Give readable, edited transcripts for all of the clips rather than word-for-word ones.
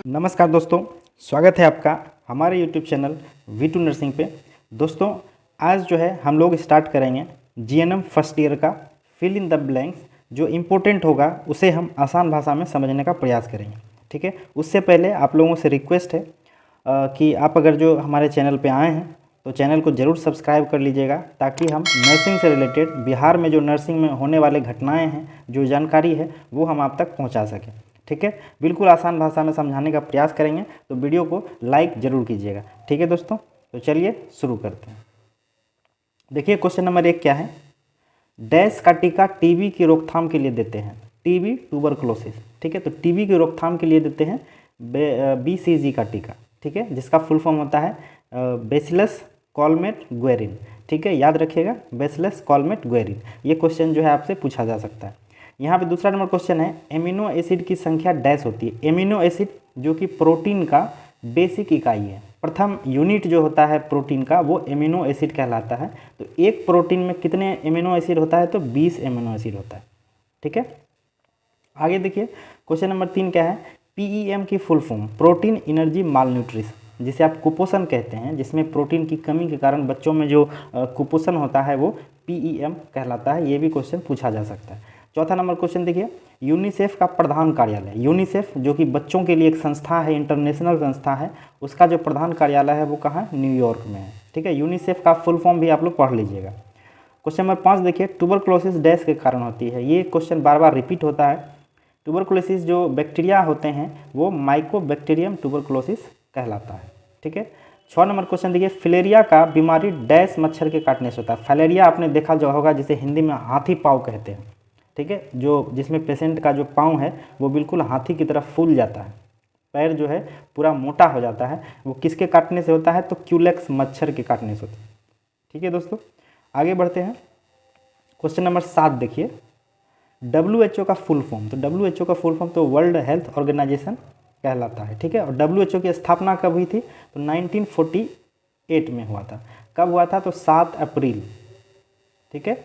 नमस्कार दोस्तों, स्वागत है आपका हमारे YouTube चैनल V2 नर्सिंग पे। दोस्तों आज जो है हम लोग स्टार्ट करेंगे GNM फर्स्ट ईयर का फिल इन द ब्लैंक्स। जो इम्पोर्टेंट होगा उसे हम आसान भाषा में समझने का प्रयास करेंगे, ठीक है। उससे पहले आप लोगों से रिक्वेस्ट है कि आप अगर जो हमारे चैनल पे आए हैं तो चैनल को ज़रूर सब्सक्राइब कर लीजिएगा, ताकि हम नर्सिंग से रिलेटेड बिहार में जो नर्सिंग में होने वाले घटनाएँ हैं, जो जानकारी है वो हम आप तक पहुँचा सकें, ठीक है। बिल्कुल आसान भाषा में समझाने का प्रयास करेंगे, तो वीडियो को लाइक ज़रूर कीजिएगा, ठीक है दोस्तों। तो चलिए शुरू करते हैं। देखिए क्वेश्चन नंबर 1 क्या है। डैश का टीका टीबी की रोकथाम के लिए देते हैं। टीबी ट्यूबरकुलोसिस, ठीक है। तो टीबी की रोकथाम के लिए देते हैं BCG का टीका, ठीक है, जिसका फुल फॉर्म होता है बैसिलस कॉलमेट गुएरिन, ठीक है। याद रखिएगा बैसिलस कॉलमेट गुएरिन। ये क्वेश्चन जो है आपसे पूछा जा सकता है। यहाँ पे दूसरा नंबर क्वेश्चन है, एमिनो एसिड की संख्या डैश होती है। एमिनो एसिड जो कि प्रोटीन का बेसिक इकाई है, प्रथम यूनिट जो होता है प्रोटीन का वो एमिनो एसिड कहलाता है। तो एक प्रोटीन में कितने एमिनो एसिड होता है, तो 20 एमिनो एसिड होता है, ठीक है। आगे देखिए क्वेश्चन नंबर 3 क्या है। PEM की full form protein energy malnutrition, जिसे आप कुपोषण कहते हैं, जिसमें प्रोटीन की कमी के कारण बच्चों में जो कुपोषण होता है वो PEM कहलाता है। ये भी क्वेश्चन पूछा जा सकता है। चौथा नंबर क्वेश्चन देखिए, यूनिसेफ का प्रधान कार्यालय। यूनिसेफ जो कि बच्चों के लिए एक संस्था है, इंटरनेशनल संस्था है, उसका जो प्रधान कार्यालय है वो कहाँ है, न्यूयॉर्क में है, ठीक है। यूनिसेफ का फुल फॉर्म भी आप लोग पढ़ लीजिएगा। क्वेश्चन नंबर 5 देखिए, ट्यूबरकुलोसिस डैश के कारण होती है। ये क्वेश्चन बार बार रिपीट होता है। ट्यूबरकुलोसिस जो बैक्टीरिया होते हैं वो माइकोबैक्टीरियम ट्यूबरकुलोसिस कहलाता है, ठीक है। 6 नंबर क्वेश्चन देखिए, फिलेरिया का बीमारी डैश मच्छर के काटने से होता है। फिलेरिया आपने देखा जो होगा, जिसे हिंदी में हाथी पाँव कहते हैं, ठीक है, जो जिसमें पेशेंट का जो पाँव है वो बिल्कुल हाथी की तरफ फूल जाता है, पैर जो है पूरा मोटा हो जाता है। वो किसके काटने से होता है, तो क्यूलेक्स मच्छर के काटने से होता है, ठीक है दोस्तों। आगे बढ़ते हैं। क्वेश्चन नंबर 7 देखिए, WHO का फुल फॉर्म। तो WHO का फुल फॉर्म तो वर्ल्ड हेल्थ ऑर्गेनाइजेशन कहलाता है, ठीक है। और WHO की स्थापना कब हुई थी, तो 1948 में हुआ था। कब हुआ था, तो 7 अप्रैल, ठीक है,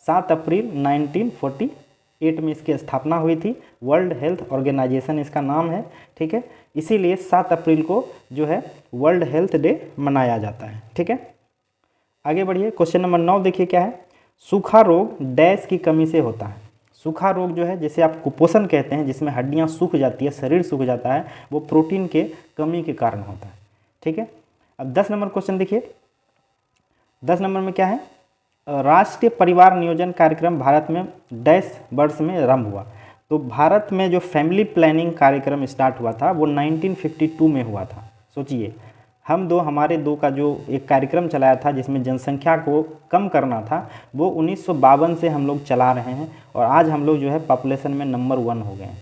7 अप्रैल 1948 में इसकी स्थापना हुई थी। वर्ल्ड हेल्थ ऑर्गेनाइजेशन इसका नाम है, ठीक है। इसीलिए 7 अप्रैल को जो है वर्ल्ड हेल्थ डे मनाया जाता है, ठीक है। आगे बढ़िए। क्वेश्चन नंबर 9 देखिए क्या है। सूखा रोग डैश की कमी से होता है। सूखा रोग जो है, जिसे आप कुपोषण कहते हैं, जिसमें हड्डियां सूख जाती है, शरीर सूख जाता है, वो प्रोटीन के कमी के कारण होता है, ठीक है। अब 10 नंबर क्वेश्चन देखिए। 10 नंबर में क्या है, राष्ट्रीय परिवार नियोजन कार्यक्रम भारत में डैश वर्ष में आरंभ हुआ। तो भारत में जो फैमिली प्लानिंग कार्यक्रम स्टार्ट हुआ था वो 1952 में हुआ था। सोचिए, हमारे दो का जो एक कार्यक्रम चलाया था जिसमें जनसंख्या को कम करना था, वो 1952 से हम लोग चला रहे हैं, और आज हम लोग जो है पॉपुलेशन में नंबर 1 हो गए हैं।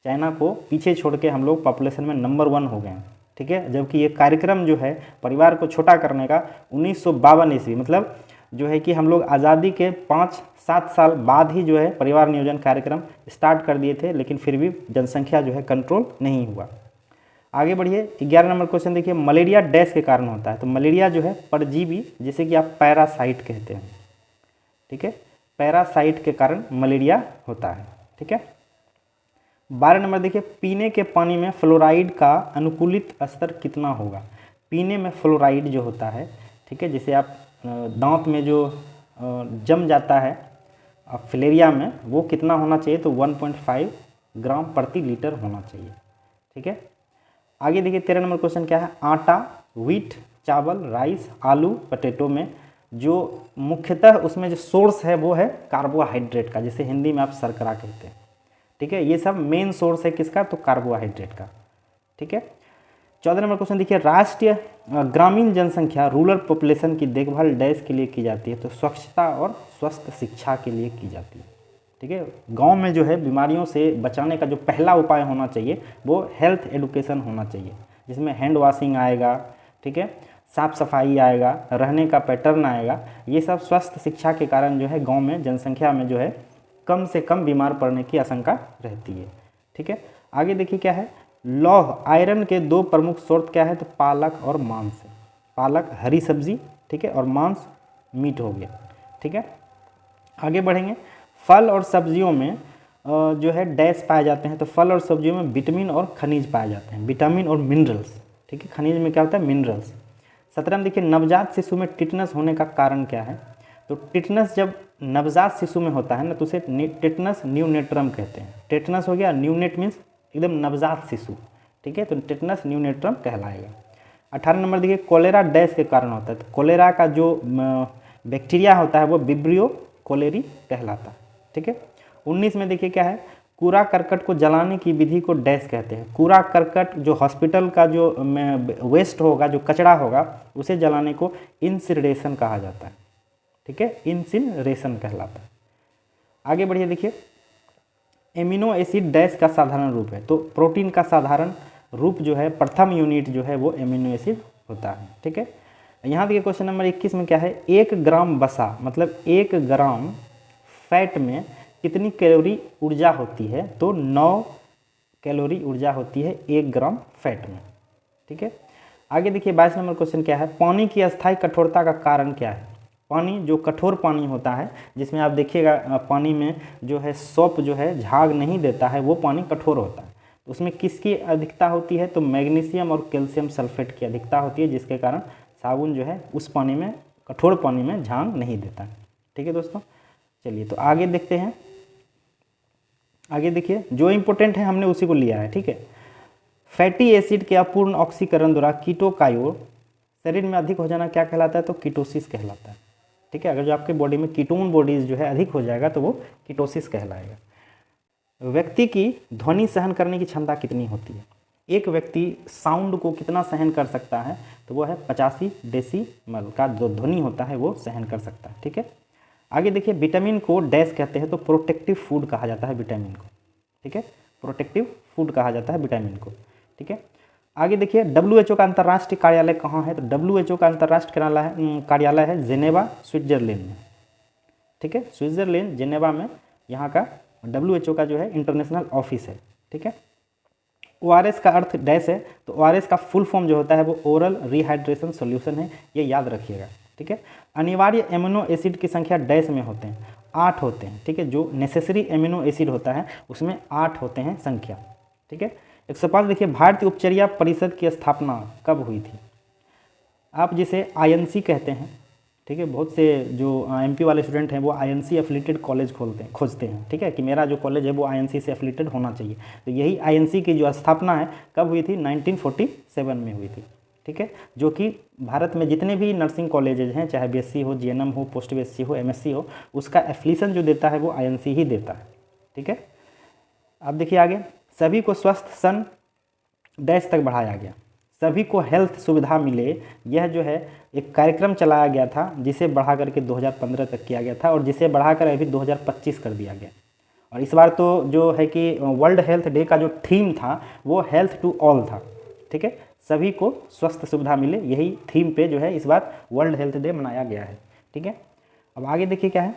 चाइना को पीछे छोड़ के हम लोग पॉपुलेशन में नंबर 1 हो गए हैं, ठीक है। जबकि ये कार्यक्रम जो है परिवार को छोटा करने का 1952 ईस्वी, मतलब जो है कि हम लोग आज़ादी के 5-7 साल बाद ही जो है परिवार नियोजन कार्यक्रम स्टार्ट कर दिए थे, लेकिन फिर भी जनसंख्या जो है कंट्रोल नहीं हुआ। आगे बढ़िए। 11 नंबर क्वेश्चन देखिए, मलेरिया डैश के कारण होता है। तो मलेरिया जो है परजीवी, जिसे कि आप पैरासाइट कहते हैं, ठीक है, पैरासाइट के कारण मलेरिया होता है, ठीक है। 12 नंबर देखिए, पीने के पानी में फ्लोराइड का अनुकूलित स्तर कितना होगा। पीने में फ्लोराइड जो होता है, ठीक है, जिसे आप दांत में जो जम जाता है फिलेरिया में, वो कितना होना चाहिए, तो 1.5 ग्राम प्रति लीटर होना चाहिए, ठीक है। आगे देखिए 13 नंबर क्वेश्चन क्या है। आटा, व्हीट, चावल, राइस, आलू, पोटैटो में जो मुख्यतः उसमें जो सोर्स है वो है कार्बोहाइड्रेट का, जिसे हिंदी में आप शर्करा कहते हैं, ठीक है। ये सब मेन सोर्स है किसका, तो कार्बोहाइड्रेट का, ठीक है। 14 नंबर क्वेश्चन देखिए, राष्ट्रीय ग्रामीण जनसंख्या रूरल पॉपुलेशन की देखभाल डैश के लिए की जाती है। तो स्वच्छता और स्वस्थ शिक्षा के लिए की जाती है, ठीक है। गांव में जो है बीमारियों से बचाने का जो पहला उपाय होना चाहिए वो हेल्थ एडुकेशन होना चाहिए, जिसमें हैंड वॉशिंग आएगा, ठीक है, साफ सफाई आएगा, रहने का पैटर्न आएगा। ये सब स्वस्थ शिक्षा के कारण जो है गांव में जनसंख्या में जो है कम से कम बीमार पड़ने की आशंका रहती है, ठीक है। आगे देखिए क्या है, लौह आयरन के 2 प्रमुख स्रोत क्या है, तो पालक और मांस। पालक हरी सब्जी, ठीक है, और मांस मीट हो गया, ठीक है। आगे बढ़ेंगे। फल और सब्जियों में जो है डैश पाए जाते हैं, तो फल और सब्जियों में विटामिन और खनिज पाए जाते हैं, विटामिन और मिनरल्स। ठीक है, खनिज में क्या होता है, मिनरल्स। 17 में देखिए नवजात शिशु में टिटनस होने का कारण क्या है। तो टिटनस जब नवजात शिशु में होता है ना, तो उसे टिटनस न्यूनेट्रम कहते हैं। टिटनस हो गया, न्यूनेट मीन्स एकदम नवजात शिशु। ठीक है, तो टिटनस न्यूनेट्रम कहलाएगा। 18 नंबर देखिए कोलेरा डैश के कारण होता है। तो कोलेरा का जो बैक्टीरिया होता है वो विब्रियो कोलेरी कहलाता है। ठीक है, 19 में देखिए क्या है, कूड़ा करकट को जलाने की विधि को डैश कहते हैं। कूड़ा करकट जो हॉस्पिटल का जो वेस्ट होगा, जो कचरा होगा, उसे जलाने को इंसिनरेशन कहा जाता है। ठीक है, इंसिनरेशन कहलाता है। आगे बढ़िए, देखिए एमिनो एसिड डैश का साधारण रूप है। तो प्रोटीन का साधारण रूप जो है, प्रथम यूनिट जो है वो एमिनो एसिड होता है। ठीक है, यहाँ देखिए क्वेश्चन नंबर 21 में क्या है, 1 ग्राम वसा मतलब 1 ग्राम फैट में कितनी कैलोरी ऊर्जा होती है। तो 9 कैलोरी ऊर्जा होती है 1 ग्राम फैट में। ठीक है, आगे देखिए 22 नंबर क्वेश्चन क्या है, पानी की अस्थायी कठोरता का कारण क्या है। पानी जो कठोर पानी होता है, जिसमें आप देखिएगा पानी में जो है सोप जो है झाग नहीं देता है, वो पानी कठोर होता है। तो उसमें किसकी अधिकता होती है, तो मैग्नीशियम और कैल्शियम सल्फेट की अधिकता होती है, जिसके कारण साबुन जो है उस पानी में, कठोर पानी में झाग नहीं देता है। ठीक है दोस्तों, चलिए तो आगे देखते हैं। आगे देखिए जो इम्पोर्टेंट है हमने उसी को लिया है। ठीक है, फैटी एसिड के अपूर्ण ऑक्सीकरण द्वारा कीटोकायोन शरीर में अधिक हो जाना क्या कहलाता है, तो कीटोसिस कहलाता है। ठीक है, अगर जो आपके बॉडी में कीटोन बॉडीज जो है अधिक हो जाएगा तो वो कीटोसिस कहलाएगा। व्यक्ति की ध्वनि सहन करने की क्षमता कितनी होती है। एक व्यक्ति साउंड को कितना सहन कर सकता है, तो वो है 85 डेसीमल का जो ध्वनि होता है वो सहन कर सकता है। ठीक है, आगे देखिए विटामिन को डैश कहते हैं, तो प्रोटेक्टिव फूड कहा जाता है विटामिन को। ठीक है, प्रोटेक्टिव फूड कहा जाता है विटामिन को। ठीक है, आगे देखिए WHO का अंतर्राष्ट्रीय कार्यालय कहाँ है, तो WHO का अंतर्राष्ट्रीय कार्यालय है जेनेवा, स्विट्जरलैंड में। ठीक है, स्विट्जरलैंड जेनेवा में यहाँ का WHO का जो है इंटरनेशनल ऑफिस है। ठीक है, ORS का अर्थ डैश है, तो ORS का फुल फॉर्म जो होता है वो ओरल रिहाइड्रेशन सॉल्यूशन है, ये याद रखिएगा। ठीक है, अनिवार्य एमिनो एसिड की संख्या डैश में होते हैं, 8 होते हैं। ठीक है, जो नेसेसरी एमिनो एसिड होता है उसमें 8 होते हैं संख्या। ठीक है, 105 देखिए भारतीय उपचर्या परिषद की स्थापना कब हुई थी। आप जिसे INC कहते हैं। ठीक है, बहुत से जो MP वाले स्टूडेंट हैं वो INC एफिलेटेड कॉलेज खोजते हैं। ठीक है, कि मेरा जो कॉलेज है वो INC से एफिलेटेड होना चाहिए। तो यही INC की जो स्थापना है कब हुई थी, 1947 में हुई थी। ठीक है, जो कि भारत में जितने भी नर्सिंग कॉलेजेज हैं, चाहे BSc हो, GNM हो, पोस्ट BSc हो, MSc हो, उसका एफिलिएशन जो देता है वो INC ही देता है। ठीक है, अब देखिए आगे, सभी को स्वस्थ सन डैश तक बढ़ाया गया, सभी को हेल्थ सुविधा मिले, यह जो है एक कार्यक्रम चलाया गया था, जिसे बढ़ा करके 2015 तक किया गया था, और जिसे बढ़ाकर अभी 2025 कर दिया गया। और इस बार तो जो है कि वर्ल्ड हेल्थ डे का जो थीम था वो हेल्थ टू ऑल था। ठीक है, सभी को स्वस्थ सुविधा मिले, यही थीम पे जो है इस बार वर्ल्ड हेल्थ डे मनाया गया है। ठीक है, अब आगे देखिए क्या है,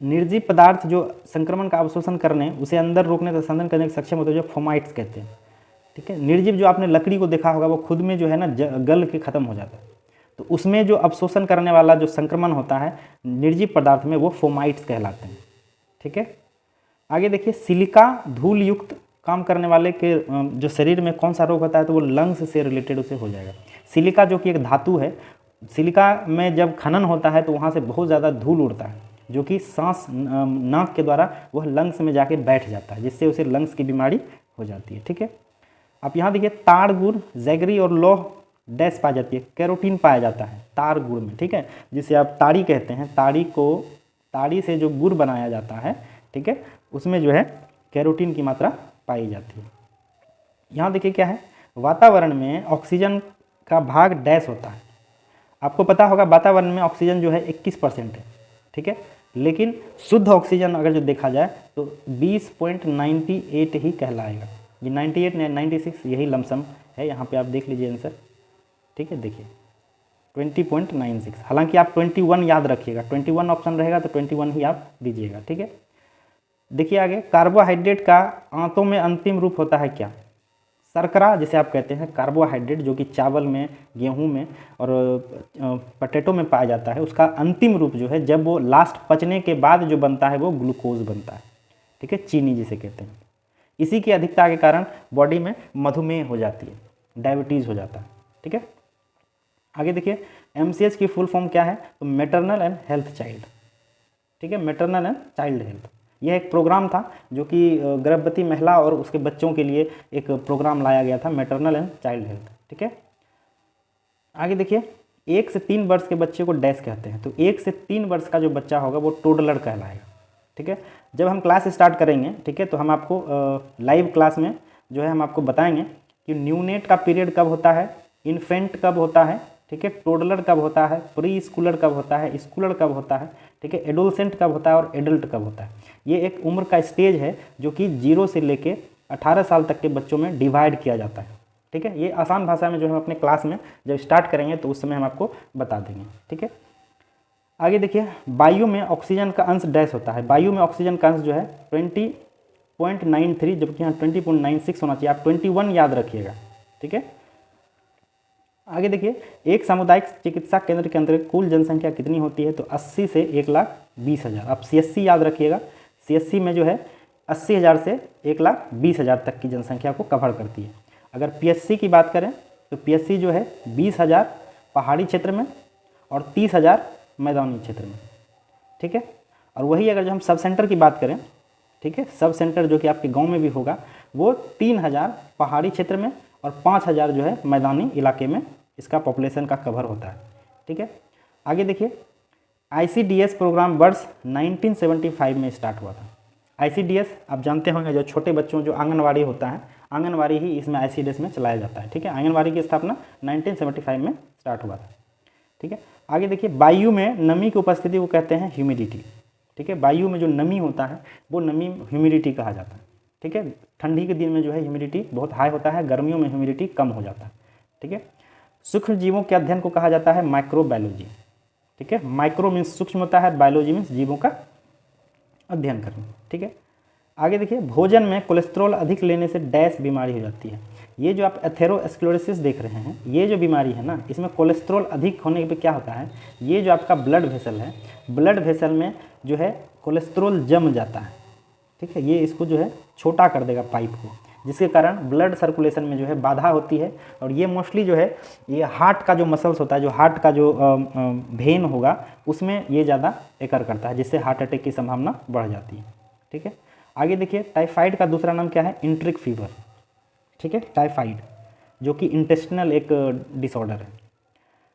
निर्जीव पदार्थ जो संक्रमण का अवशोषण करने, उसे अंदर रोकने तथा संदन करने के सक्षम होते हैं, जो फोमाइट्स कहते हैं। ठीक है, निर्जीव जो आपने लकड़ी को देखा होगा वो खुद में जो है ना गल के ख़त्म हो जाता है, तो उसमें जो अवशोषण करने वाला जो संक्रमण होता है निर्जीव पदार्थ में, वो फोमाइट्स कहलाते हैं। ठीक है, आगे देखिए सिलिका धूल युक्त काम करने वाले के जो शरीर में कौन सा रोग होता है, तो वो लंग्स से रिलेटेड उसे हो जाएगा। सिलिका जो कि एक धातु है, सिलिका में जब खनन होता है तो वहाँ से बहुत ज़्यादा धूल उड़ता है, जो कि सांस नाक के द्वारा वह लंग्स में जाके बैठ जाता है, जिससे उसे लंग्स की बीमारी हो जाती है। ठीक है, आप यहाँ देखिए ताड़ गुड़ जैगरी और लौह डैश पाई जाती है, कैरोटीन पाया जाता है ताड़ गुड़ में। ठीक है, जिसे आप ताड़ी कहते हैं, ताड़ी से जो गुड़ बनाया जाता है, ठीक है, उसमें जो है कैरोटीन की मात्रा पाई जाती है। यहाँ देखिए क्या है, वातावरण में ऑक्सीजन का भाग डैश होता है। आपको पता होगा वातावरण में ऑक्सीजन जो है 21% है। ठीक है, लेकिन शुद्ध ऑक्सीजन अगर जो देखा जाए तो 20.98 ही कहलाएगा। ये 98 96 यही लमसम है, यहाँ पे आप देख लीजिए आंसर। ठीक है, देखिए 20.96, हालांकि आप 21 याद रखिएगा, 21 ऑप्शन रहेगा तो 21 ही आप दीजिएगा। ठीक है, देखिए आगे, कार्बोहाइड्रेट का आंतों में अंतिम रूप होता है क्या। शर्करा जिसे आप कहते हैं कार्बोहाइड्रेट, जो कि चावल में, गेहूं में और पटेटो में पाया जाता है, उसका अंतिम रूप जो है जब वो लास्ट पचने के बाद जो बनता है वो ग्लूकोज बनता है। ठीक है, चीनी जिसे कहते हैं। इसी की अधिकता के कारण बॉडी में मधुमेह हो जाती है, डायबिटीज़ हो जाता है। ठीक है, आगे देखिए MCH की फुल फॉर्म क्या है, तो मैटरनल एंड हेल्थ चाइल्ड। ठीक है, मैटरनल एंड चाइल्ड हेल्थ, यह एक प्रोग्राम था जो कि गर्भवती महिला और उसके बच्चों के लिए एक प्रोग्राम लाया गया था, मैटरनल एंड चाइल्ड हेल्थ। ठीक है, आगे देखिए 1 से 3 वर्ष के बच्चे को डैश कहते हैं, तो 1 से 3 वर्ष का जो बच्चा होगा वो टोडलर कहलाएगा। ठीक है, जब हम क्लास स्टार्ट करेंगे, ठीक है, तो हम आपको लाइव क्लास में जो है हम आपको बताएंगे कि न्यूनेट का पीरियड कब होता है, इन्फेंट कब होता है, ठीक है, टोडलर कब होता है, प्री स्कूलर कब होता है, स्कूलर कब होता है, ठीक है, एडोलसेंट कब होता है और एडल्ट कब होता है। ये एक उम्र का स्टेज है जो कि 0 से लेके 18 साल तक के बच्चों में डिवाइड किया जाता है। ठीक है, ये आसान भाषा में जो हम अपने क्लास में जब स्टार्ट करेंगे तो उस समय हम आपको बता देंगे। ठीक है, आगे देखिए वायु में ऑक्सीजन का अंश डैश होता है। वायु में ऑक्सीजन का अंश जो है 20.93, जबकि यहाँ 20.96 होना चाहिए, आप 21 याद रखिएगा। ठीक है, आगे देखिए एक सामुदायिक चिकित्सा केंद्र के अंदर कुल जनसंख्या कितनी होती है, तो 80 से 1,20,000। आप CSC याद रखिएगा, CSC में जो है 80,000 से 1,20,000 तक की जनसंख्या को कवर करती है। अगर PSC की बात करें तो PSC जो है 20,000 पहाड़ी क्षेत्र में और 30,000 मैदानी क्षेत्र में। ठीक है, और वही अगर जो हम सब सेंटर की बात करें, ठीक है, सब सेंटर जो कि आपके गांव में भी होगा, वो 3,000 पहाड़ी क्षेत्र में और 5,000 जो है मैदानी इलाके में इसका पॉपुलेशन का कवर होता है। ठीक है, आगे देखिए ICDS प्रोग्राम वर्ष 1975 में स्टार्ट हुआ था। ICDS आप जानते होंगे, जो छोटे बच्चों जो आंगनवाड़ी होता है, आंगनवाड़ी ही इसमें ICDS में चलाया जाता है। ठीक है, आंगनवाड़ी की स्थापना 1975 में स्टार्ट हुआ था। ठीक है, आगे देखिए वायु में नमी की उपस्थिति को कहते हैं ह्यूमिडिटी। ठीक है, वायु में जो नमी होता है वो नमी ह्यूमिडिटी कहा जाता है। ठीक है, ठंडी के दिन में जो है ह्यूमिडिटी बहुत हाई होता है, गर्मियों में ह्यूमिडिटी कम हो जाता है। ठीक है, सूक्ष्म जीवों के अध्ययन को कहा जाता है माइक्रोबायोलॉजी। ठीक है, माइक्रो मीन्स सूक्ष्म होता है, बायोलॉजी मीन्स जीवों का अध्ययन करना। ठीक है, आगे देखिए भोजन में कोलेस्ट्रॉल अधिक लेने से डैश बीमारी हो जाती है। ये जो आप एथेरोस्क्लेरोसिस देख रहे हैं, ये जो बीमारी है ना, इसमें कोलेस्ट्रॉल अधिक होने पे क्या होता है, ये जो आपका ब्लड वेसल है, ब्लड वेसल में जो है कोलेस्ट्रॉल जम जाता है। ठीक है, ये इसको जो है छोटा कर देगा पाइप को, जिसके कारण ब्लड सर्कुलेशन में जो है बाधा होती है। और ये मोस्टली जो है ये हार्ट का जो मसल्स होता है, जो हार्ट का जो वेन होगा उसमें ये ज़्यादा एकर करता है, जिससे हार्ट अटैक की संभावना बढ़ जाती है। ठीक है, आगे देखिए टाइफाइड का दूसरा नाम क्या है, इंट्रिक फीवर। ठीक है, टाइफाइड जो कि इंटेस्टिनल एक डिसऑर्डर है।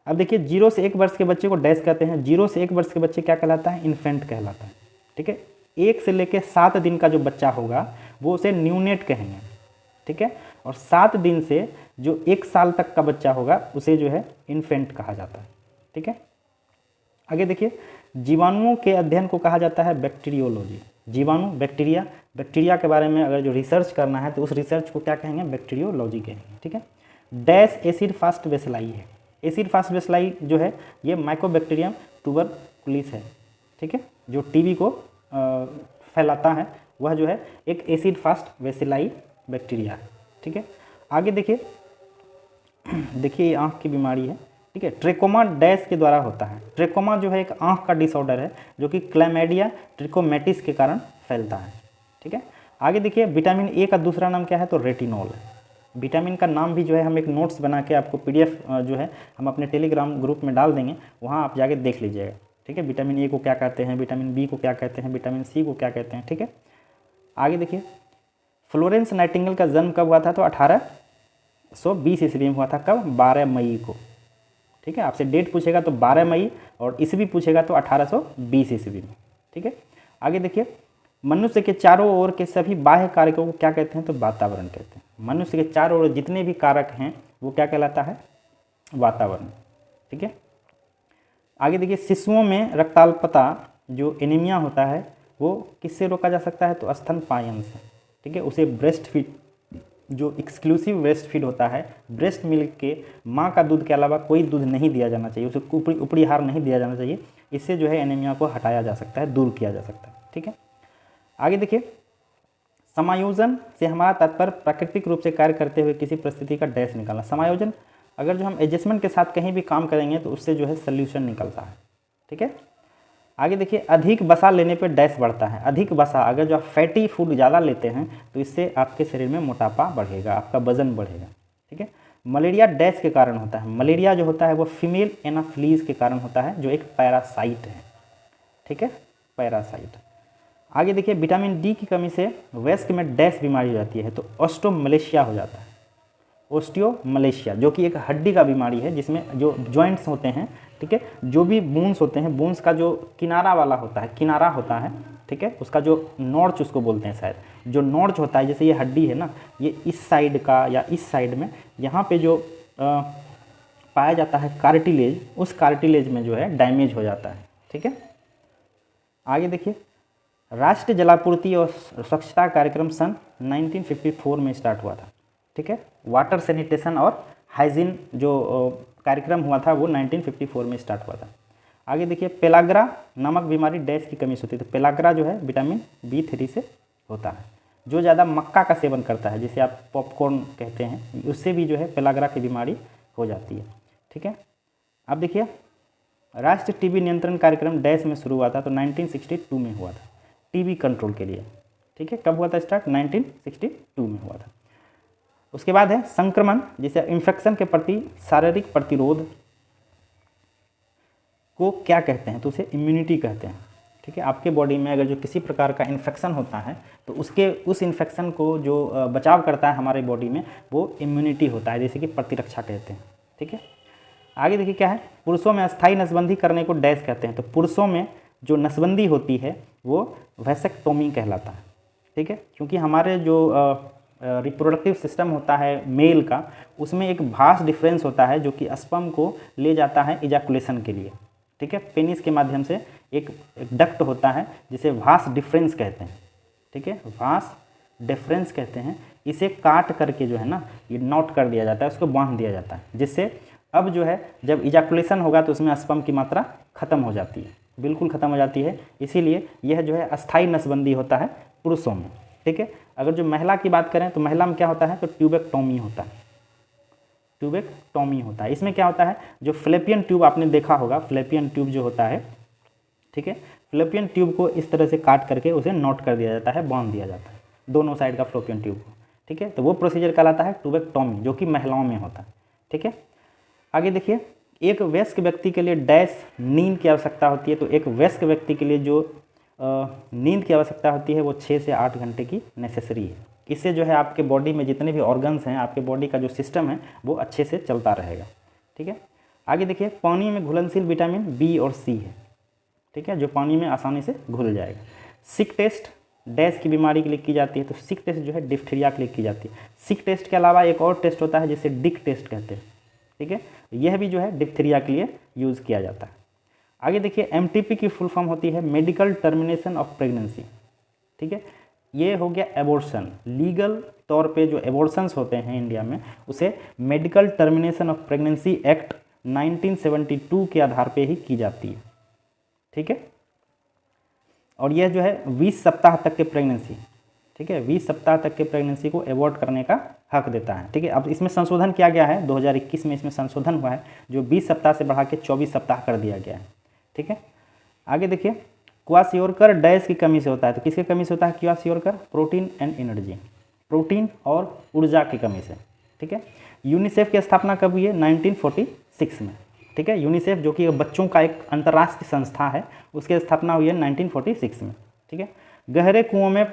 अब देखिए 0 से 1 वर्ष के बच्चे को डैश कहते हैं। 0 से 1 वर्ष के बच्चे क्या कहलाता है, इन्फेंट कहलाता है। ठीक है, 1 से लेकर 7 दिन का जो बच्चा होगा वो उसे न्यूनेट कहेंगे। ठीक है, और 7 दिन से जो 1 साल तक का बच्चा होगा उसे जो है इन्फेंट कहा जाता है। ठीक है, आगे देखिए जीवाणुओं के अध्ययन को कहा जाता है बैक्टीरियोलॉजी। जीवाणु बैक्टीरिया, बैक्टीरिया के बारे में अगर जो रिसर्च करना है तो उस रिसर्च को क्या कहेंगे, बैक्टीरियोलॉजी कहेंगे। ठीक है, डैश एसिड फास्ट बेसिलाई है। एसिड फास्ट बेसिलाई जो है ये माइकोबैक्टीरियम ट्यूबरकुलिस है। ठीक है, जो टीबी को फैलाता है वह जो है एक एसिड फास्ट बेसिलाई बैक्टीरिया है। ठीक है, आगे देखिए देखिए ये आँख की बीमारी है। ठीक है, ट्रेकोमा डैश के द्वारा होता है। ट्रेकोमा जो है एक आँख का डिसऑर्डर है जो कि क्लैमिडिया ट्रिकोमेटिस के कारण फैलता है। ठीक है, आगे देखिए विटामिन ए का दूसरा नाम क्या है, तो रेटिनॉल है। विटामिन का नाम भी जो है हम एक नोट्स बना के आपको PDF जो है हम अपने टेलीग्राम ग्रुप में डाल देंगे, वहाँ आप जाके देख लीजिएगा। ठीक है, विटामिन ए को क्या कहते हैं, विटामिन बी को क्या कहते हैं, विटामिन सी को क्या कहते हैं। ठीक है, आगे देखिए फ्लोरेंस नाइटिंगेल का जन्म कब हुआ था, तो 1820 ईस्वी में हुआ था। कब, 12 मई को। ठीक है, आपसे डेट पूछेगा तो 12 मई और ईस्वी पूछेगा तो 1820 ईस्वी में। ठीक है, आगे देखिए मनुष्य के चारों ओर के सभी बाह्य कारकों को क्या कहते हैं, तो वातावरण कहते हैं। मनुष्य के चारों ओर जितने भी कारक हैं वो क्या कहलाता है, वातावरण। ठीक है, आगे देखिए शिशुओं में रक्ताल्पता जो एनीमिया होता है वो किससे रोका जा सकता है, तो स्तनपायन से। ठीक है, उसे ब्रेस्ट फीड जो एक्सक्लूसिव ब्रेस्ट फीड होता है, ब्रेस्ट मिल्क के माँ का दूध के अलावा कोई दूध नहीं दिया जाना चाहिए, उसे ऊपरी आहार नहीं दिया जाना चाहिए। इससे जो है एनीमिया को हटाया जा सकता है, दूर किया जा सकता है। ठीक है, आगे देखिए समायोजन से हमारा तात्पर्य प्राकृतिक रूप से कार्य करते हुए किसी परिस्थिति का डैश निकालना। समायोजन अगर जो हम एडजस्टमेंट के साथ कहीं भी काम करेंगे तो उससे जो है सल्यूशन निकलता है। ठीक है, आगे देखिए, अधिक वसा लेने पर डैश बढ़ता है। अधिक वसा, अगर जो आप फैटी फूड ज़्यादा लेते हैं तो इससे आपके शरीर में मोटापा बढ़ेगा, आपका वजन बढ़ेगा। ठीक है। मलेरिया डैश के कारण होता है। मलेरिया जो होता है वो फीमेल एनाफ्लीज के कारण होता है, जो एक पैरासाइट है। ठीक है, पैरासाइट। आगे देखिए, विटामिन डी की कमी से वयस्क में डैश बीमारी हो जाती है, तो ऑस्टियोमलेशिया हो जाता है। ऑस्टियोमलेशिया जो कि एक हड्डी का बीमारी है, जिसमें जो जॉइंट्स होते हैं, ठीक है, जो भी बोन्स होते हैं, बोन्स का जो किनारा वाला होता है, किनारा होता है, ठीक है, उसका जो नॉर्च उसको बोलते हैं शायद, जो नॉर्च होता है, जैसे ये हड्डी है ना, ये इस साइड का या इस साइड में यहाँ पे जो पाया जाता है कार्टिलेज, उस कार्टिलेज में जो है डैमेज हो जाता है। ठीक है। आगे देखिए, राष्ट्रीय जलापूर्ति और स्वच्छता कार्यक्रम सन 1954 में स्टार्ट हुआ था। ठीक है। वाटर सैनिटेशन और हाइजीन जो कार्यक्रम हुआ था वो 1954 में स्टार्ट हुआ था। आगे देखिए, पेलाग्रा नामक बीमारी डैश की कमी से होती है। तो पेलाग्रा जो है विटामिन B3 से होता है। जो ज़्यादा मक्का का सेवन करता है, जिसे आप पॉपकॉर्न कहते हैं, उससे भी जो है पेलाग्रा की बीमारी हो जाती है। ठीक है। अब देखिए, राष्ट्रीय टीबी नियंत्रण कार्यक्रम डैश में शुरू हुआ था, तो 1962 में हुआ था, टीबी कंट्रोल के लिए। ठीक है। कब हुआ था स्टार्ट? 1962 में हुआ था। उसके बाद है संक्रमण, जिसे इन्फेक्शन के प्रति शारीरिक प्रतिरोध को क्या कहते हैं? तो उसे इम्यूनिटी कहते हैं। ठीक है। आपके बॉडी में अगर जो किसी प्रकार का इन्फेक्शन होता है तो उस इन्फेक्शन को जो बचाव करता है हमारे बॉडी में, वो इम्यूनिटी होता है, जैसे कि प्रतिरक्षा कहते हैं। ठीक है। आगे देखिए क्या है, पुरुषों में अस्थायी नसबंदी करने को डैश कहते हैं। तो पुरुषों में जो नसबंदी होती है वो वैसेक्टोमी कहलाता है। ठीक है। क्योंकि हमारे जो रिप्रोडक्टिव सिस्टम होता है मेल का, उसमें एक भास्ट डिफरेंस होता है जो कि स्पर्म को ले जाता है इजैकुलेशन के लिए। ठीक है। पेनिस के माध्यम से एक डक्ट होता है जिसे वास डिफरेंस कहते हैं। ठीक है, वास डिफरेंस कहते हैं। इसे काट करके जो है ना, ये नॉट कर दिया जाता है, उसको बांध दिया जाता है, जिससे अब जो है जब इजैकुलेशन होगा तो उसमें स्पर्म की मात्रा खत्म हो जाती है, बिल्कुल खत्म हो जाती है। इसीलिए यह जो है अस्थायी नसबंदी होता है पुरुषों में। ठीक है। अगर जो महिला की बात करें तो महिला में क्या होता है, तो ट्यूबेक्टोमी होता है। ट्यूबेक्टोमी होता है। इसमें क्या होता है, जो फ्लैपियन ट्यूब आपने देखा होगा, फ्लैपियन ट्यूब जो होता है, ठीक है, फ्लैपियन ट्यूब को इस तरह से काट करके उसे नॉट कर दिया जाता है, बांध दिया जाता है दोनों साइड का फ्लैपियन ट्यूब को। ठीक है। तो वो प्रोसीजर कहलाता है ट्यूबेक्टोमी, जो कि महिलाओं में होता है। ठीक है। आगे देखिए, एक वयस्क व्यक्ति के लिए डैश नींद की आवश्यकता होती है। तो एक वयस्क व्यक्ति के लिए जो नींद की आवश्यकता होती है वो 6 से 8 घंटे की नेसेसरी है। इससे जो है आपके बॉडी में जितने भी ऑर्गन्स हैं, आपके बॉडी का जो सिस्टम है वो अच्छे से चलता रहेगा। ठीक है। आगे देखिए, पानी में घुलनशील विटामिन B और C है। ठीक है, जो पानी में आसानी से घुल जाएगा। सिक टेस्ट डैश की बीमारी के लिए की जाती है। तो सिक टेस्ट जो है डिप्थीरिया के लिए की जाती है। सिक टेस्ट के अलावा एक और टेस्ट होता है जिसे डिक टेस्ट कहते हैं। ठीक है, यह भी जो है डिप्थीरिया के लिए यूज़ किया जाता है। आगे देखिए, MTP की फुल फॉर्म होती है मेडिकल टर्मिनेशन ऑफ प्रेगनेंसी। ठीक है, ये हो गया एबॉर्शन। लीगल तौर पे जो एबॉर्शंस होते हैं इंडिया में, उसे medical termination of pregnancy act 1972 के आधार पे ही की जाती है। ठीक है। और यह जो है 20 सप्ताह तक के प्रेगनेंसी, ठीक है, 20 सप्ताह तक के प्रेगनेंसी को एबॉर्ट करने का हक देता है। ठीक है। अब इसमें संशोधन किया गया है, 2021 में इसमें संशोधन हुआ है, जो 20 सप्ताह से बढ़ा के 24 सप्ताह कर दिया गया है। ठीक है। आगे देखिए, क्वाशियोरकर डैश की कमी से होता है। तो किसकी कमी से होता है kwashiorkor? Protein and energy, protein और ऊर्जा की कमी से। ठीक है। यूनिसेफ की स्थापना कब हुई है? 1946 में। ठीक है। यूनिसेफ जो कि बच्चों का एक अंतर्राष्ट्रीय संस्था है, उसकी स्थापना हुई है 1946 में। ठीक है। गहरे कुओं में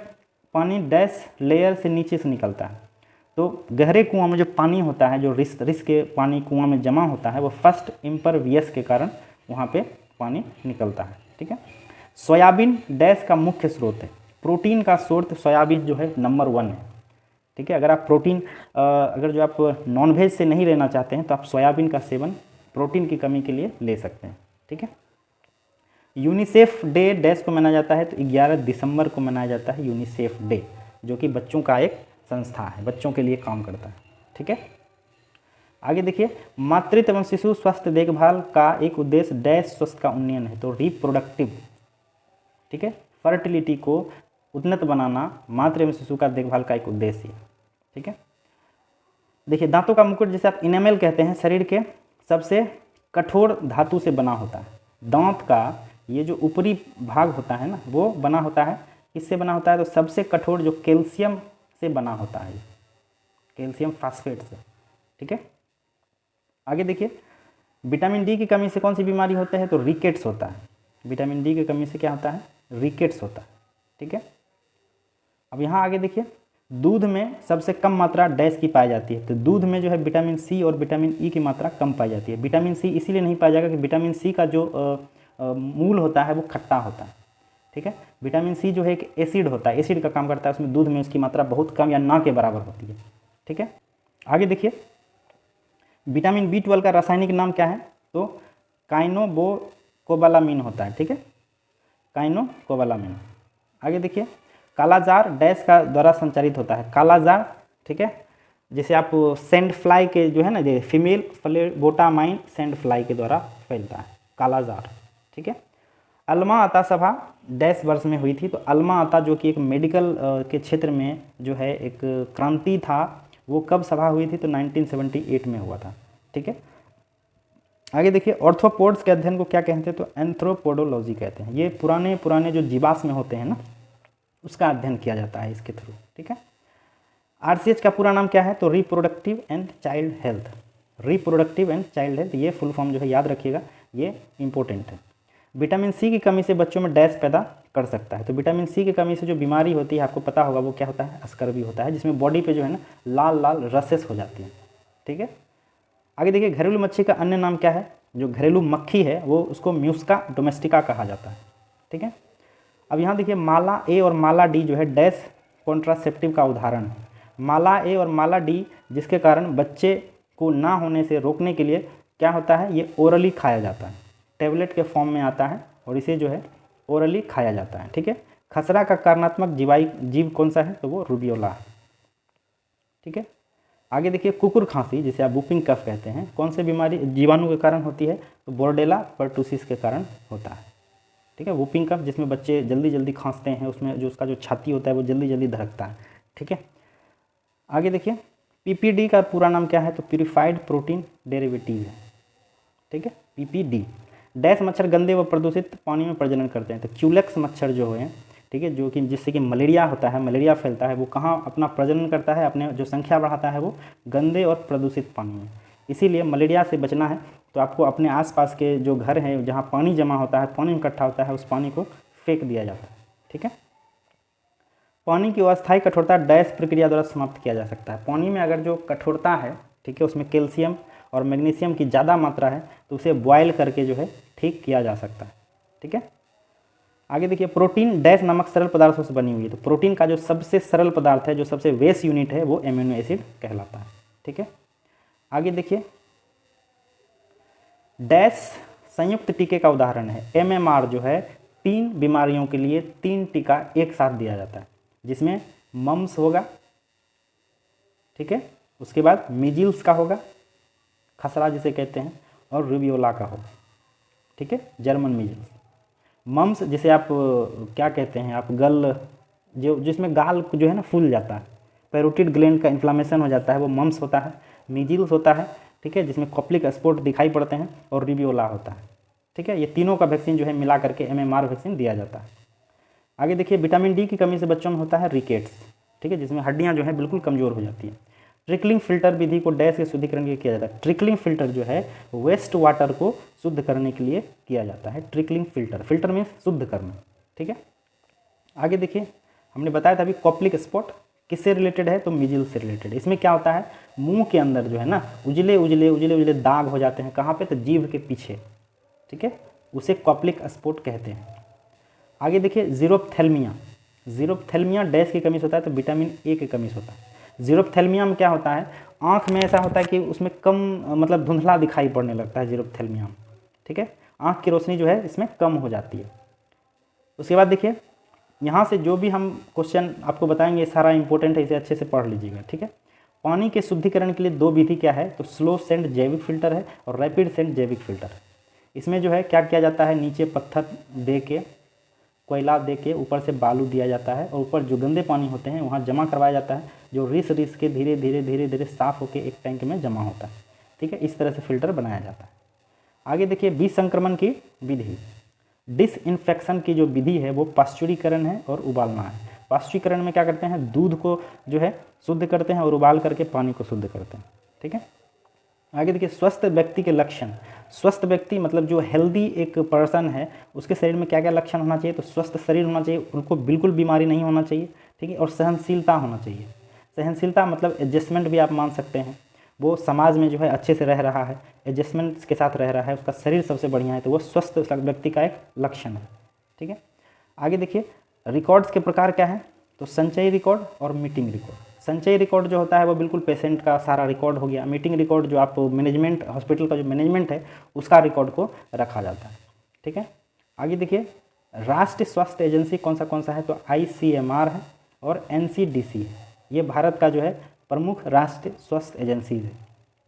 पानी डैश लेयर से नीचे से निकलता है। तो गहरे कुआं में जो पानी होता है, जो रिस के पानी कुआं में जमा होता है, वो फर्स्ट इम्परवियस के कारण वहाँ पे पानी निकलता है। ठीक है। सोयाबीन डैश का मुख्य स्रोत है। प्रोटीन का स्रोत सोयाबीन जो है नंबर 1 है। ठीक है। अगर आप प्रोटीन अगर जो आप नॉनवेज से नहीं लेना चाहते हैं तो आप सोयाबीन का सेवन प्रोटीन की कमी के लिए ले सकते हैं। ठीक है। यूनिसेफ डे डैश को मनाया जाता है, तो 11 दिसंबर को मनाया जाता है यूनिसेफ डे, जो कि बच्चों का एक संस्था है, बच्चों के लिए काम करता है। ठीक है। आगे देखिए, मातृत्व एवं शिशु स्वास्थ्य देखभाल का एक उद्देश्य डैश स्वास्थ्य का उन्नयन है। तो रिप्रोडक्टिव, ठीक है, फर्टिलिटी को उन्नत बनाना मातृ एवं शिशु का देखभाल का एक उद्देश्य है। ठीक है। देखिए, दांतों का मुकुट, जिसे आप इनेमल कहते हैं, शरीर के सबसे कठोर धातु से बना होता है। दांत का ये जो ऊपरी भाग होता है ना वो बना होता है, किससे बना होता है, तो सबसे कठोर जो कैल्शियम से बना होता है, कैल्शियम फास्फेट से। ठीक है, आगे देखिए, विटामिन डी की कमी से कौन सी बीमारी होता है, तो रिकेट्स होता है। विटामिन डी की कमी से क्या होता है, रिकेट्स होता है। ठीक है, अब यहाँ आगे देखिए, दूध में सबसे कम मात्रा डैश की पाई जाती है, तो दूध में जो है विटामिन सी और विटामिन ई की मात्रा कम पाई जाती है। विटामिन सी इसीलिए नहीं पाया जाएगा कि विटामिन सी का जो मूल होता है वो खट्टा होता है। ठीक है, विटामिन सी जो है एक एसिड होता है, एसिड का काम करता है, उसमें दूध में उसकी मात्रा बहुत कम या ना के बराबर होती है। ठीक है, आगे देखिए, विटामिन बी 12 का रासायनिक नाम क्या है, तो काइनोबोकोबालामिन होता है। ठीक है, काइनोकोबालामिन। आगे देखिए, कालाजार डैश का द्वारा संचारित होता है, कालाजार। ठीक है, जैसे आप सैंड फ्लाई के जो है ना, जो फीमेल फ्लेबोटामाइन सैंड फ्लाई के द्वारा फैलता है कालाजार। ठीक है, अल्मा अता सभा डैश वर्ष में हुई थी, तो अल्मा अता जो कि एक मेडिकल के क्षेत्र में जो है एक क्रांति था, वो कब सभा हुई थी, तो 1978 में हुआ था। ठीक है, आगे देखिए, ऑर्थ्रोपोड्स के अध्ययन को क्या कहते हैं, तो एंथ्रोपोडोलॉजी कहते हैं। ये पुराने पुराने जो जीवाश्म होते हैं ना, उसका अध्ययन किया जाता है इसके थ्रू। ठीक है, आरसीएच का पूरा नाम क्या है, तो reproductive and child health. Reproductive and child health, ये फुल फॉर्म जो है याद रखिएगा, ये इंपॉर्टेंट है। विटामिन सी की कमी से बच्चों में डैश पैदा कर सकता है, तो विटामिन सी की कमी से जो बीमारी होती है आपको पता होगा वो क्या होता है, स्कर्वी होता है, जिसमें बॉडी पे जो है ना लाल लाल रसेस हो जाती हैं। ठीक है, आगे देखिए, घरेलू मच्छी का अन्य नाम क्या है, जो घरेलू मक्खी है वो उसको म्यूस्का डोमेस्टिका कहा जाता है। ठीक है, अब यहाँ देखिए, माला ए और माला डी जो है डैश कॉन्ट्रासेप्टिव का उदाहरण है। माला ए और माला डी जिसके कारण बच्चे को ना होने से रोकने के लिए क्या होता है, ये ओरली खाया जाता है, टेबलेट के फॉर्म में आता है और इसे जो है ओरली खाया जाता है। ठीक है, खसरा का कारणात्मक जीव कौन सा है, तो वो रूबियोला है। ठीक है, आगे देखिए, कुकुर खांसी जिसे आप वुपिंग कफ कहते हैं, कौन से बीमारी जीवाणु के कारण होती है, तो बोर्डेला पर्टुसिस के कारण होता है। ठीक है, वुपिंग कफ जिसमें बच्चे जल्दी जल्दी खांसते हैं, उसमें जो उसका जो छाती होता है वो जल्दी जल्दी धड़कता है। ठीक है, आगे देखिए, पीपीडी का पूरा नाम क्या है, तो प्यूरिफाइड प्रोटीन डेरिवेटिव है। ठीक है, पीपीडी। डैश मच्छर गंदे व प्रदूषित पानी में प्रजनन करते हैं, तो क्यूलेक्स मच्छर जो है, ठीक है, जो कि जिससे कि मलेरिया होता है, मलेरिया फैलता है, वो कहाँ अपना प्रजनन करता है, अपने जो संख्या बढ़ाता है वो गंदे और प्रदूषित पानी में। इसीलिए मलेरिया से बचना है तो आपको अपने आसपास के जो घर हैं जहाँ पानी जमा होता है, पानी इकट्ठा होता है, उस पानी को फेंक दिया जाता है। ठीक है, पानी की अस्थायी कठोरता डैश प्रक्रिया द्वारा समाप्त किया जा सकता है। पानी में अगर जो कठोरता है, ठीक है, उसमें कैल्शियम और मैग्नीशियम की ज़्यादा मात्रा है तो उसे बॉयल करके जो है ठीक किया जा सकता है। ठीक है, आगे देखिए, प्रोटीन डैश नामक सरल पदार्थों से बनी हुई है, तो प्रोटीन का जो सबसे सरल पदार्थ है, जो सबसे बेस यूनिट है, वो एमिनो एसिड कहलाता है। ठीक है, आगे देखिए, डैश संयुक्त टीके का उदाहरण है। एमएमआर जो है 3 बीमारियों के लिए 3 टीका एक साथ दिया जाता है, जिसमें मम्स होगा, ठीक है, उसके बाद मीजिल्स का होगा, खसरा जिसे कहते हैं, और रूबियोला का होगा। ठीक है, जर्मन मीजिल्स। मम्स जिसे आप क्या कहते हैं, आप गल जो जिसमें गाल जो है ना फूल जाता है, पैरोटिड ग्लैंड का इन्फ्लामेशन हो जाता है, वो मम्स होता है। मीजिल्स होता है, ठीक है, जिसमें कॉप्लिक स्पॉट दिखाई पड़ते हैं, और रूबियोला होता है। ठीक है, ये तीनों का वैक्सीन जो है मिला करके एमएमआर वैक्सीन दिया जाता है। आगे देखिए, विटामिन डी की कमी से बच्चों में होता है रिकेट्स, ठीक है, जिसमें हड्डियाँ जो है बिल्कुल कमज़ोर हो जाती है। ट्रिकलिंग फिल्टर विधि को डैश के शुद्धिकरण के लिए किया जाता है। ट्रिकलिंग फिल्टर जो है वेस्ट वाटर को शुद्ध करने के लिए किया जाता है। ट्रिकलिंग फिल्टर, फिल्टर मीन्स शुद्ध करना। ठीक है, आगे देखिए, हमने बताया था अभी कॉप्लिक स्पॉट किससे रिलेटेड है, तो मीजिल्स से रिलेटेड। इसमें क्या होता है, मुंह के अंदर जो है ना उजले उजले उजले उजले दाग हो जाते हैं, कहाँ पे, तो जीभ के पीछे। ठीक है, उसे कॉप्लिक स्पॉट कहते हैं। आगे देखिए, जीरोप्थेल्मिया। जीरोप्थेल्मिया डैश की कमी से होता है, तो विटामिन ए की कमी से होता है। जीरोप्थेल्मिया में क्या होता है, आँख में ऐसा होता है कि उसमें कम मतलब धुंधला दिखाई पड़ने लगता है जीरोप्थेल्मिया में। ठीक है, आँख की रोशनी जो है इसमें कम हो जाती है। उसके बाद देखिए, यहाँ से जो भी हम क्वेश्चन आपको बताएंगे सारा इंपॉर्टेंट है, इसे अच्छे से पढ़ लीजिएगा। ठीक है, पानी के शुद्धिकरण के लिए 2 विधि क्या है, तो स्लो सेंड जैविक फिल्टर है और रैपिड सेंड जैविक फिल्टर है। इसमें जो है क्या किया जाता है, नीचे पत्थर दे के, कोयला दे के, ऊपर से बालू दिया जाता है और ऊपर जो गंदे पानी होते हैं वहाँ जमा करवाया जाता है, जो रिस रिस के धीरे धीरे धीरे धीरे साफ़ होकर एक टैंक में जमा होता है। ठीक है, इस तरह से फिल्टर बनाया जाता है। आगे देखिए, बीज संक्रमण की विधि। डिसइंफेक्शन की जो विधि है वो पाश्चुरीकरण है और उबालना है। पाश्चुरीकरण में क्या करते हैं, दूध को जो है शुद्ध करते हैं और उबाल करके पानी को शुद्ध करते हैं। ठीक है, आगे देखिए स्वस्थ व्यक्ति के लक्षण। स्वस्थ व्यक्ति मतलब जो हेल्दी एक पर्सन है उसके शरीर में क्या क्या लक्षण होना चाहिए, तो स्वस्थ शरीर होना चाहिए, उनको बिल्कुल बीमारी नहीं होना चाहिए। ठीक है, और सहनशीलता होना चाहिए। सहनशीलता मतलब एडजस्टमेंट भी आप मान सकते हैं, वो समाज में जो है अच्छे से रह रहा है, एडजस्टमेंट के साथ रह रहा है, उसका शरीर सबसे बढ़िया है, तो वो स्वस्थ व्यक्ति का एक लक्षण है। ठीक है, आगे देखिए रिकॉर्ड्स के प्रकार क्या है, तो संचयी रिकॉर्ड और मीटिंग रिकॉर्ड। संचयी रिकॉर्ड जो होता है वो बिल्कुल पेशेंट का सारा रिकॉर्ड हो गया। मीटिंग रिकॉर्ड जो आप मैनेजमेंट हॉस्पिटल का जो मैनेजमेंट है उसका रिकॉर्ड को रखा जाता है। ठीक है, आगे देखिए राष्ट्रीय स्वास्थ्य एजेंसी कौन सा है, तो ICMR है और NCDC है। ये भारत का जो है प्रमुख राष्ट्रीय स्वास्थ्य एजेंसी है,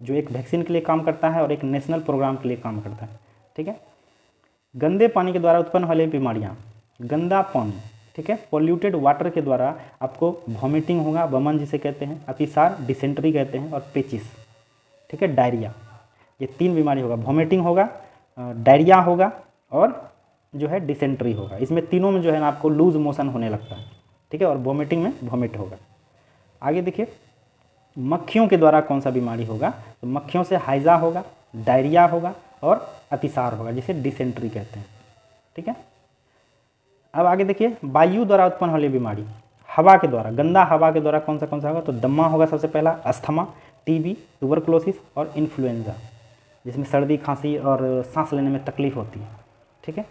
जो एक वैक्सीन के लिए काम करता है और एक नेशनल प्रोग्राम के लिए काम करता है। ठीक है, गंदे पानी के द्वारा उत्पन्न वाली बीमारियाँ, गंदा पानी, ठीक है, पॉल्यूटेड वाटर के द्वारा आपको वॉमिटिंग होगा, वमन जिसे कहते हैं, अतिसार डिसेंट्री कहते हैं, और पेचिस। ठीक है, डायरिया, ये 3 बीमारी होगा, वॉमिटिंग होगा, डायरिया होगा और जो है डिसेंट्री होगा। इसमें तीनों में जो है ना आपको लूज मोशन होने लगता है। ठीक है, और वॉमिटिंग में वॉमिट होगा। आगे देखिए मक्खियों के द्वारा कौन सा बीमारी होगा, तो मक्खियों से हाइजा होगा, डायरिया होगा और अतिसार होगा, जिसे डिसेंट्री कहते हैं। ठीक है, अब आगे देखिए वायु द्वारा उत्पन्न वाली बीमारी, हवा के द्वारा, गंदा हवा के द्वारा कौन सा होगा, तो दम्मा होगा सबसे पहला, अस्थमा, TB, ट्यूबरकुलोसिस और इन्फ्लुएंजा, जिसमें सर्दी खांसी और सांस लेने में तकलीफ होती है। ठीक है,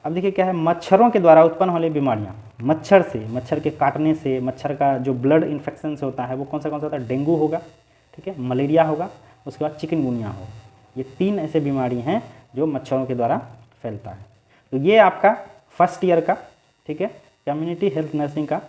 अब देखिए क्या है, मच्छरों के द्वारा उत्पन्न वाली बीमारियाँ, मच्छर से, मच्छर के काटने से, मच्छर का जो ब्लड इन्फेक्शन से होता है वो कौन सा होता है, डेंगू होगा। ठीक है, मलेरिया होगा, उसके बाद चिकनगुनिया होगा। ये 3 ऐसे बीमारी हैं जो मच्छरों के द्वारा फैलता है। तो ये आपका फर्स्ट ईयर का, ठीक है, कम्युनिटी हेल्थ नर्सिंग का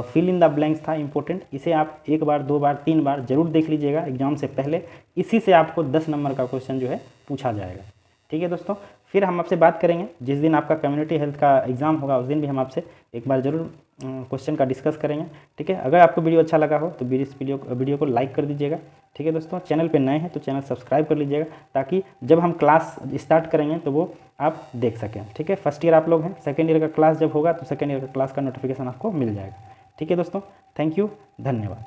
फिल इन द ब्लैंक्स था इम्पोर्टेंट। इसे आप 1 बार 2 बार 3 बार जरूर देख लीजिएगा एग्जाम से पहले। इसी से आपको 10 नंबर का क्वेश्चन जो है पूछा जाएगा। ठीक है दोस्तों, फिर हम आपसे बात करेंगे जिस दिन आपका कम्युनिटी हेल्थ का एग्ज़ाम होगा, उस दिन भी हम आपसे एक बार जरूर क्वेश्चन का डिस्कस करेंगे। ठीक है, अगर आपको वीडियो अच्छा लगा हो तो इस वीडियो को लाइक कर दीजिएगा। ठीक है दोस्तों, चैनल पे नए हैं तो चैनल सब्सक्राइब कर लीजिएगा, ताकि जब हम क्लास स्टार्ट करेंगे तो वो आप देख सकें। ठीक है, फर्स्ट ईयर आप लोग हैं, सेकेंड ईयर का क्लास जब होगा तो सेकेंड ईयर का क्लास का नोटिफिकेशन आपको मिल जाएगा। ठीक है दोस्तों, थैंक यू, धन्यवाद।